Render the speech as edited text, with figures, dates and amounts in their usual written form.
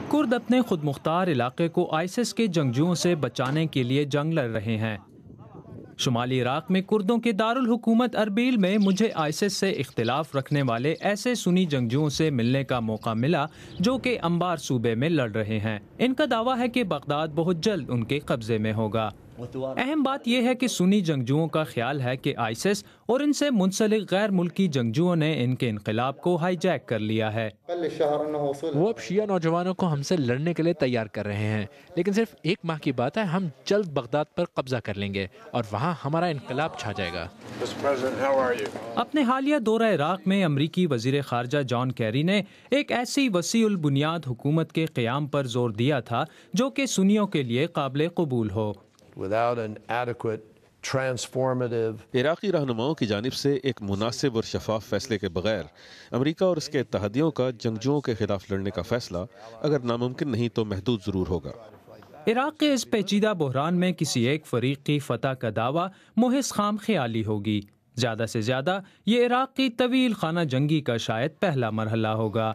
کرد اپنے خود مختار علاقے کو آئیسس کے جنگجوؤں سے بچانے کے لیے جنگ لڑ رہے ہیں۔ شمالی عراق میں کردوں کے دارالحکومت اربیل میں مجھے آئیسس سے اختلاف رکھنے والے ایسے سنی جنگجوؤں سے ملنے کا موقع ملا جو کہ انبار صوبے میں لڑ رہے ہیں۔ ان کا دعویٰ ہے کہ بغداد بہت جلد ان کے قبضے میں ہوگا۔ اہم بات یہ ہے کہ سنی جنگجوؤں کا خیال ہے کہ آئیسس اور ان سے منسلک غیر ملکی جنگجوؤں نے ان کے انقلاب کو ہائی جیک کر لیا ہے۔ وہ اب شیعہ نوجوانوں کو ہم سے لڑنے کے لیے تیار کر رہے ہیں، لیکن صرف ایک ماہ کی بات ہے، ہم جلد بغداد پر قبضہ کر لیں گے اور وہاں ہمارا انقلاب چھا جائے گا۔ اپنے حالیہ دورہ عراق میں امریکی وزیر خارجہ جان کیری نے ایک ایسی وسیع البنیاد حکومت کے قیام پر زور دیا تھا جو کہ سنیوں کے لیے قابل قبول ہو۔ عراقی رہنماؤں کی جانب سے ایک مناسب اور شفاف فیصلے کے بغیر امریکہ اور اس کے اتحادیوں کا جنگجوؤں کے خلاف لڑنے کا فیصلہ اگر ناممکن نہیں تو محدود ضرور ہوگا۔ عراق کے اس پیچیدہ بحران میں کسی ایک فریق کی فتح کا دعویٰ محض خام خیالی ہوگی۔ زیادہ سے زیادہ یہ عراق کی طویل خانہ جنگی کا شاید پہلا مرحلہ ہوگا۔